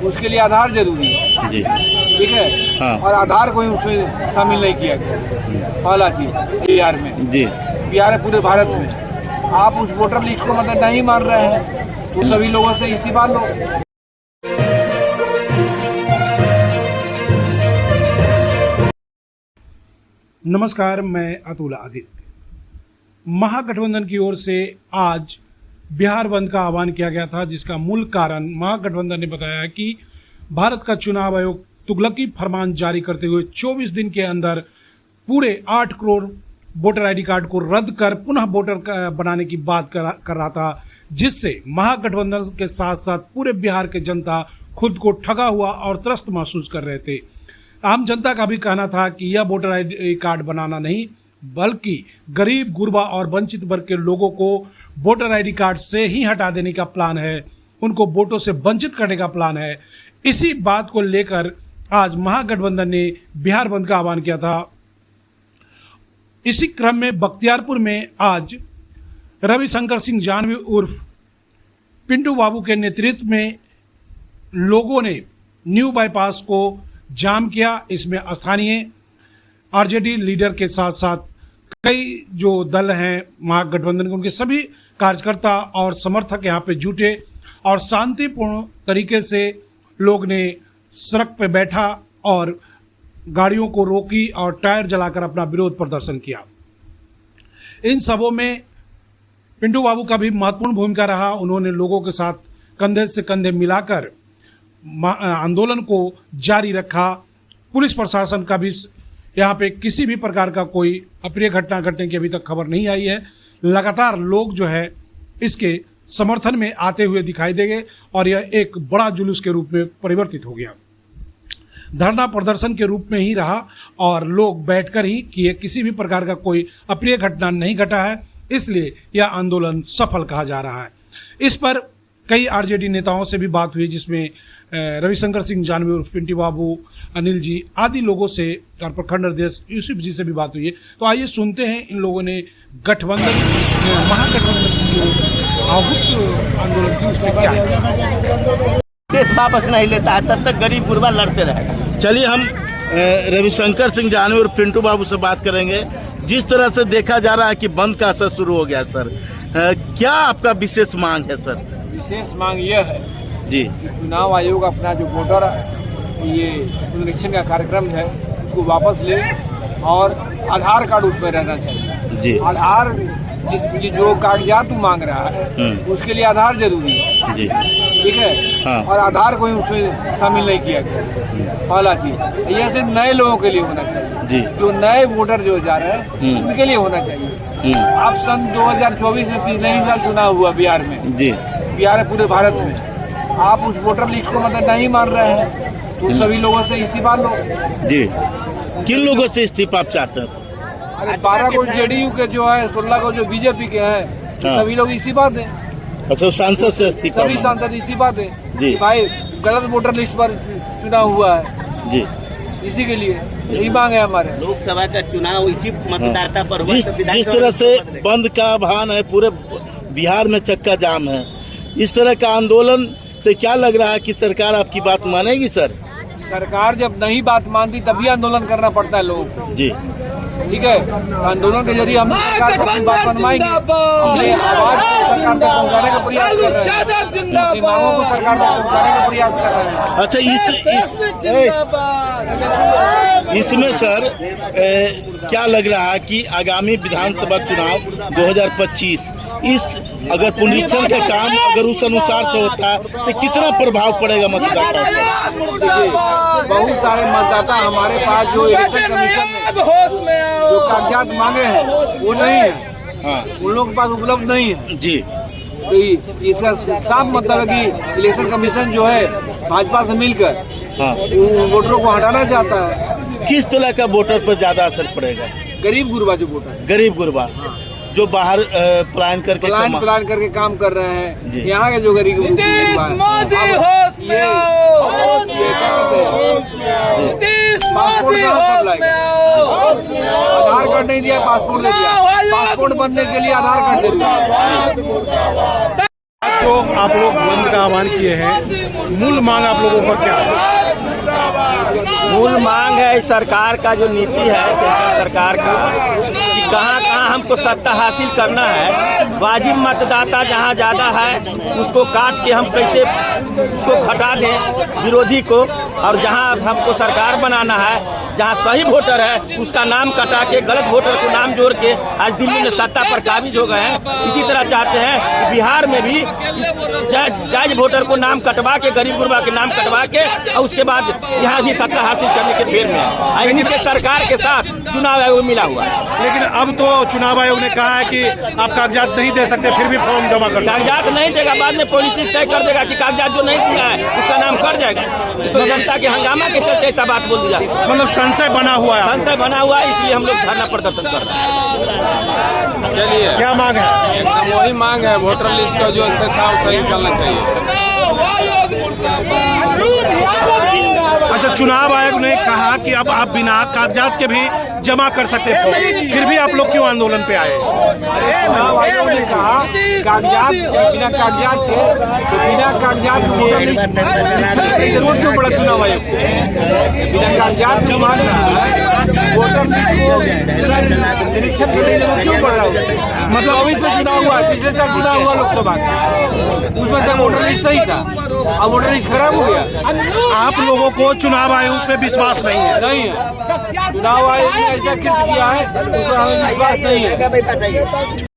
उसके लिए आधार जरूरी है जी। ठीक है। हाँ। और आधार को ही उसमें शामिल नहीं किया गया। पहला चीज बिहार में जी, बिहार है पूरे भारत में। आप उस वोटर लिस्ट को मतलब नहीं मान रहे हैं तो सभी लोगों से इस्तीफा लो। नमस्कार, मैं अतुल आदित्य। महागठबंधन की ओर से आज बिहार बंद का आह्वान किया गया था, जिसका मूल कारण महागठबंधन ने बताया कि भारत का चुनाव आयोग तुगलकी फरमान जारी करते हुए 24 दिन के अंदर पूरे 8 करोड़ वोटर आईडी कार्ड को रद्द कर पुनः वोटर बनाने की बात कर रहा था, जिससे महागठबंधन के साथ साथ पूरे बिहार के जनता खुद को ठगा हुआ और त्रस्त महसूस कर रहे थे। आम जनता का भी कहना था कि यह वोटर आईडी कार्ड बनाना नहीं, बल्कि गरीब, गुरबा और वंचित वर्ग के लोगों को वोटर आईडी कार्ड से ही हटा देने का प्लान है, उनको वोटों से वंचित करने का प्लान है। इसी बात को लेकर आज महागठबंधन ने बिहार बंद का आह्वान किया था। इसी क्रम में बख्तियारपुर में आज रविशंकर सिंह जान्हवी उर्फ पिंटू बाबू के नेतृत्व में लोगों ने न्यू बाईपास को जाम किया। इसमें स्थानीय आरजेडी लीडर के साथ साथ कई जो दल हैं महागठबंधन के, उनके सभी कार्यकर्ता और समर्थक यहाँ पे जुटे और शांतिपूर्ण तरीके से लोग ने सड़क पे बैठा और गाड़ियों को रोकी और टायर जलाकर अपना विरोध प्रदर्शन किया। इन सबों में पिंटू बाबू का भी महत्वपूर्ण भूमिका रहा। उन्होंने लोगों के साथ कंधे से कंधे मिलाकर आंदोलन को जारी रखा। पुलिस प्रशासन का भी यहाँ पे किसी भी प्रकार का कोई अप्रिय घटना घटने की अभी तक खबर नहीं आई है। लगातार लोग जो है इसके समर्थन में आते हुए दिखाई देंगे और यह एक बड़ा जुलूस के रूप में परिवर्तित हो गया। धरना प्रदर्शन के रूप में ही रहा और लोग बैठकर ही कि किसी भी प्रकार का कोई अप्रिय घटना नहीं घटा है, इसलिए यह आंदोलन सफल कहा जा रहा है। इस पर कई आरजेडी नेताओं से भी बात हुई, जिसमें रविशंकर सिंह जान्हवी उर्फ पिंटू बाबू, अनिल जी आदि लोगों से और प्रखंड अध्यक्ष यूसुफ जी से भी बात हुई है। तो आइए सुनते हैं इन लोगों ने गठबंधन महागठबंधन की जो आहूत आंदोलन थी उसमें क्या है। देश वापस नहीं लेता है तब तक गरीब गुरबा लड़ते रहेगा। चलिए हम रविशंकर सिंह जान्हवी और पिंटू बाबू से बात करेंगे। जिस तरह से देखा जा रहा है कि बंद का असर शुरू हो गया सर, क्या आपका विशेष मांग है सर? विशेष मांग यह है जी, चुनाव आयोग अपना जो वोटर ये पुनरीक्षण का कार्यक्रम है उसको वापस ले और आधार कार्ड उसमें रहना चाहिए जी। आधार जो कागजात तू मांग रहा है उसके लिए आधार जरूरी है जी, ठीक है। हाँ। और आधार को ही उसमें शामिल नहीं किया गया। पहला चीज ये सिर्फ नए लोगों के लिए होना चाहिए जी। जो नए वोटर जो जा रहे हैं उनके लिए होना चाहिए। अब सन 2024 में पिछले ही साल चुनाव हुआ बिहार में जी, बिहार है पूरे भारत में। आप उस वोटर लिस्ट को मतलब नहीं मान रहे हैं तो सभी लोगों से इस्तीफा लो जी। किन लोगों से इस्तीफा आप चाहते हैं? अरे 12 को जेडीयू के जो है, 16 को जो बीजेपी के हैं, सभी लोग इस्तीफा दें। अच्छा, सांसद से इस्तीफा? सभी सांसद इस्तीफा दें जी। भाई गलत वोटर लिस्ट पर चुनाव हुआ है जी, इसी के लिए यही मांग है हमारे। लोकसभा का चुनाव इसी मतदाता पर हुआ। जिस तरह से बंद का आह्वान है, पूरे बिहार में चक्का जाम है, इस तरह का आंदोलन से क्या लग रहा है कि सरकार आपकी बात मानेगी सर? सरकार जब नहीं बात मानती तभी आंदोलन करना पड़ता है लोगों को जी, ठीक है। आंदोलन के जरिए हम सरकार को अपनी बात मनवाएंगे, अपनी आवाज को सरकार तक पहुंचाने का प्रयास कर रहे हैं, अपनी मांगों को सरकार तक पहुंचाने का प्रयास कर रहे हैं। अच्छा, इसमें सर क्या लग रहा है कि आगामी विधानसभा चुनाव 2025 इस अगर पुनरीक्षण का काम अगर उस अनुसार से होता है तो कितना प्रभाव पड़ेगा मतदाता पर? बहुत सारे मतदाता हमारे पास जो इलेक्शन कमीशन ने जो कागजात मांगे हैं वो नहीं है, हाँ, उन लोगों के पास उपलब्ध नहीं है जी। तो इसका साफ मतलब है कि इलेक्शन कमीशन जो है भाजपा से मिलकर हाँ, वोटरों को हटाना चाहता है। किस तरह का वोटर पर ज्यादा असर पड़ेगा? गरीब गुरबा जो वोटर है, गरीब गुरबा जो बाहर प्लान करके काम कर रहे हैं, यहाँ के जो गरीब आधार कार्ड नहीं दिया, पासपोर्ट दे दिया। पासपोर्ट बनने के लिए आधार कार्ड दे दिया। जो आप लोग बंद का आह्वान किए हैं, मूल मांग आप लोगों का क्या है? मूल मांग है सरकार का जो नीति है, सेंट्रल सरकार का, कि कहाँ कहाँ हमको सत्ता हासिल करना है। वाजिब मतदाता जहाँ ज़्यादा है उसको काट के हम कैसे उसको हटा दें विरोधी को, और जहाँ हमको सरकार बनाना है, जहाँ सही वोटर है उसका नाम कटा के गलत वोटर को नाम जोड़ के आज दिल्ली में सत्ता पर काबिज हो गए हैं। इसी तरह चाहते हैं कि बिहार में भी जायज वोटर को नाम कटवा के, गरीब गुरबा के नाम कटवा के, और उसके बाद यहाँ भी सत्ता हासिल करने के फेर में है। इनके सरकार के साथ चुनाव आयोग मिला हुआ है। लेकिन अब तो चुनाव आयोग ने कहा है कि आप कागजात नहीं दे सकते, फिर भी फॉर्म जमा कर सकते। कागजात नहीं देगा, बाद में पॉलिसी तय कर देगा कि कागजात जो नहीं दिया है उसका नाम कट जाएगा। तो जनता के हंगामा के चलते ऐसा बात बोल दिया। मतलब संशय बना हुआ है, संशय बना हुआ है, इसलिए हम लोग धरना प्रदर्शन कर रहे हैं। चलिए, क्या मांग है? एकदम वही मांग है, वोटर लिस्ट का जो था वो सही चलना चाहिए। अच्छा, चुनाव आयोग ने कहा कि अब आप बिना कागजात के भी जमा कर सकते थे, फिर भी आप लोग क्यों आंदोलन पे आए? चुनाव आयोग ने कहा कागजात, बिना कागजात के, तो बिना कागजात जरूरत क्यों पड़ा चुनाव आयोग को? बिना कागजात से मान रहा है वोटर निरीक्षण करने की जरूरत क्यों पड़ रहा है? मतलब अभी से चुनाव हुआ, पिछले साल चुनाव हुआ लोकसभा का, उसमें तक वोटर लिस्ट सही था, अब वोटर लिस्ट खराब हो गया। आप लोगों को चुनाव आयोग पे विश्वास नहीं है? नहीं है, चुनाव आयोग ने ऐसा किया है उस पर हमें विश्वास नहीं है।